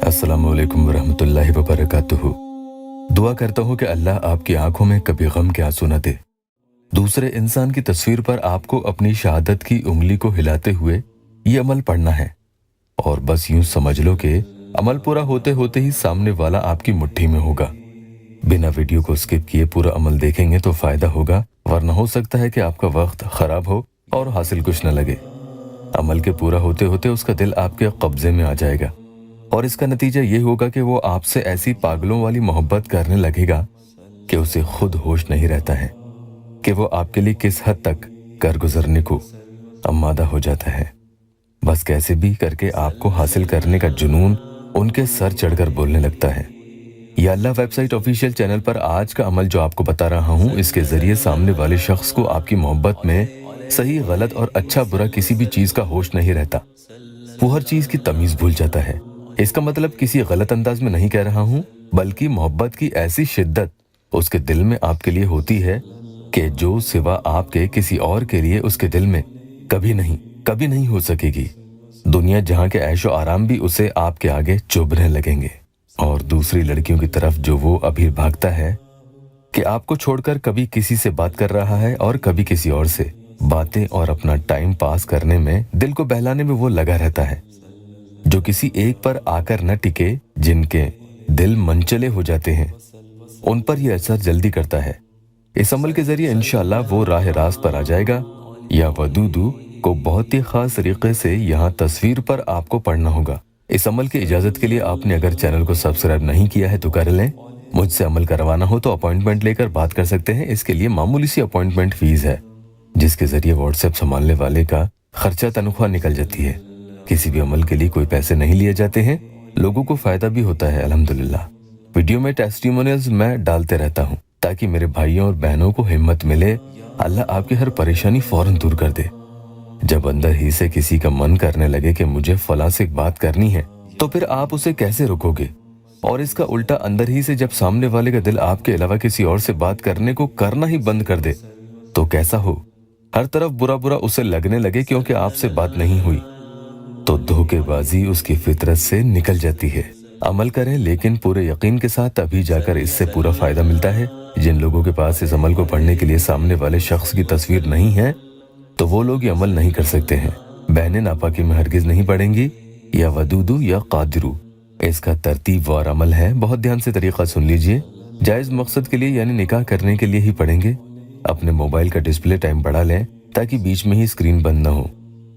अस्सलामु अलैकुम वरहमतुल्लाहि वबरकातुहू। दुआ करता हूँ कि अल्लाह आपकी आंखों में कभी गम के आंसू न दे। दूसरे इंसान की तस्वीर पर आपको अपनी शहादत की उंगली को हिलाते हुए ये अमल पढ़ना है और बस यूं समझ लो कि अमल पूरा होते होते ही सामने वाला आपकी मुट्ठी में होगा। बिना वीडियो को स्किप किए पूरा अमल देखेंगे तो फायदा होगा, वरना हो सकता है कि आपका वक्त खराब हो और हासिल कुछ न लगे। अमल के पूरा होते होते उसका दिल आपके कब्जे में आ जाएगा और इसका नतीजा ये होगा कि वो आपसे ऐसी पागलों वाली मोहब्बत करने लगेगा कि उसे खुद होश नहीं रहता है कि वो आपके लिए किस हद तक कर गुजरने को आमादा हो जाता है। बस कैसे भी करके आपको हासिल करने का जुनून उनके सर चढ़कर बोलने लगता है। या अल्लाह वेबसाइट ऑफिशियल चैनल पर आज का अमल जो आपको बता रहा हूँ, इसके जरिए सामने वाले शख्स को आपकी मोहब्बत में सही गलत और अच्छा बुरा किसी भी चीज का होश नहीं रहता। वो हर चीज की तमीज भूल जाता है। इसका मतलब किसी गलत अंदाज में नहीं कह रहा हूँ, बल्कि मोहब्बत की ऐसी शिद्दत उसके दिल में आपके लिए होती है कि जो सिवा आपके किसी और के लिए उसके दिल में कभी नहीं हो सकेगी। दुनिया जहाँ के ऐशो आराम भी उसे आपके आगे चुभने लगेंगे। और दूसरी लड़कियों की तरफ जो वो अभी भागता है कि आपको छोड़कर कभी किसी से बात कर रहा है और कभी किसी और से, बातें और अपना टाइम पास करने में, दिल को बहलाने में वो लगा रहता है। जो किसी एक पर आकर न टिके, जिनके दिल मनचले हो जाते हैं, उन पर यह असर जल्दी करता है। इस अमल के जरिए इंशाअल्लाह वो राह रास्त पर आ जाएगा। या वदूदू को बहुत ही खास तरीके से यहाँ तस्वीर पर आपको पढ़ना होगा। इस अमल की इजाजत के लिए आपने अगर चैनल को सब्सक्राइब नहीं किया है तो कर लें। मुझसे अमल करवाना हो तो अपॉइंटमेंट लेकर बात कर सकते हैं। इसके लिए मामूली सी अपॉइंटमेंट फीस है, जिसके जरिए व्हाट्सएप संभालने वाले का खर्चा तनख्वाह निकल जाती है। किसी भी अमल के लिए कोई पैसे नहीं लिए जाते हैं, लोगों को फायदा भी होता है अल्हम्दुलिल्लाह। वीडियो में टेस्टिमोनियल्स मैं डालते रहता हूँ ताकि मेरे भाइयों और बहनों को हिम्मत मिले। अल्लाह आपकी हर परेशानी फौरन दूर कर दे। जब अंदर ही से किसी का मन करने लगे कि मुझे फलां से बात करनी है, तो फिर आप उसे कैसे रोकोगे? और इसका उल्टा अंदर ही से जब सामने वाले का दिल आपके अलावा किसी और से बात करने को करना ही बंद कर दे तो कैसा हो? हर तरफ बुरा बुरा उसे लगने लगे क्योंकि आपसे बात नहीं हुई, तो धोखेबाजी उसकी फितरत से निकल जाती है। अमल करें लेकिन पूरे यकीन के साथ, तभी जाकर इससे पूरा फायदा मिलता है। जिन लोगों के पास इस अमल को पढ़ने के लिए सामने वाले शख्स की तस्वीर नहीं है, तो वो लोग ये अमल नहीं कर सकते हैं। बहनें नापाकी में हरगिज नहीं पड़ेंगी। या वदूदू या कादिरू, इसका तरतीबवार अमल है। बहुत ध्यान से तरीका सुन लीजिए। जायज मकसद के लिए यानी निकाह करने के लिए ही पढ़ेंगे। अपने मोबाइल का डिस्प्ले टाइम बढ़ा लें ताकि बीच में ही स्क्रीन बंद न हो।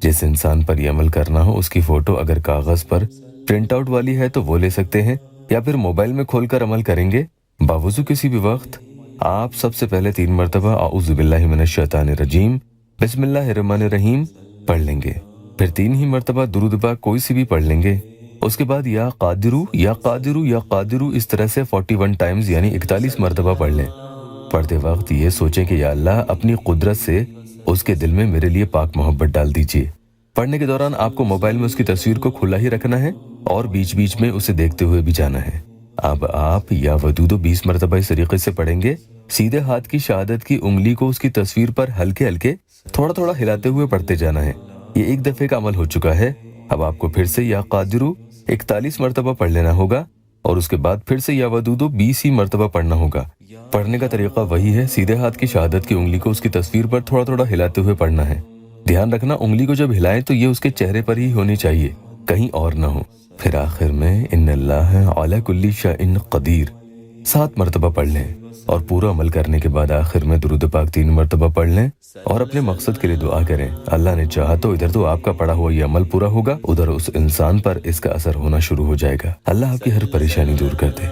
जिस इंसान पर यह अमल करना हो उसकी फोटो अगर कागज पर प्रिंट आउट वाली है तो वो ले सकते हैं, या फिर मोबाइल में खोलकर अमल करेंगे। बावजूद किसी भी वक्त आप सबसे पहले 3 मरतबा औज़ु बिल्लाहि मिनश शैतानिर रजीम बिस्मिल्लाहिर्रहमानिर्रहीम पढ़ लेंगे। फिर 3 ही मरतबा दुरूद पाक कोई सी भी पढ़ लेंगे। उसके बाद या कादिरू या कादिरू या कादिरू इस तरह से 41 टाइम्स यानी 41 मरतबा पढ़ लें। पढ़ते वक्त ये सोचें कि या अल्लाह अपनी कुदरत से उसके दिल में मेरे लिए पाक मोहब्बत डाल दीजिए। पढ़ने के दौरान आपको मोबाइल में उसकी तस्वीर को खुला ही रखना है और बीच बीच में उसे देखते हुए भी जाना है। अब आप या वदूदो 20 मरतबा इस तरीके से पढ़ेंगे। सीधे हाथ की शहादत की उंगली को उसकी तस्वीर पर हल्के हल्के थोड़ा थोड़ा हिलाते हुए पढ़ते जाना है। ये एक दफे का अमल हो चुका है। अब आपको फिर से या कादिरू 41 मरतबा पढ़ लेना होगा और उसके बाद फिर से या वदूदो 20 ही मरतबा पढ़ना होगा। पढ़ने का तरीका वही है। सीधे हाथ की शहादत की उंगली को उसकी तस्वीर पर थोड़ा थोड़ा हिलाते हुए पढ़ना है। ध्यान रखना, उंगली को जब हिलाएं तो ये उसके चेहरे पर ही होनी चाहिए, कहीं और ना हो। फिर आखिर में इन्नल्लाह अला कुल्ली शैइन कदीर 7 मरतबा पढ़ लें और पूरा अमल करने के बाद आखिर में दुरूद पाक 3 मरतबा पढ़ लें और अपने मकसद के लिए दुआ करें। अल्लाह ने चाहा तो इधर तो आपका पढ़ा हुआ ये अमल पूरा होगा, उधर उस इंसान पर इसका असर होना शुरू हो जाएगा। अल्लाह आपकी हर परेशानी दूर कर दे।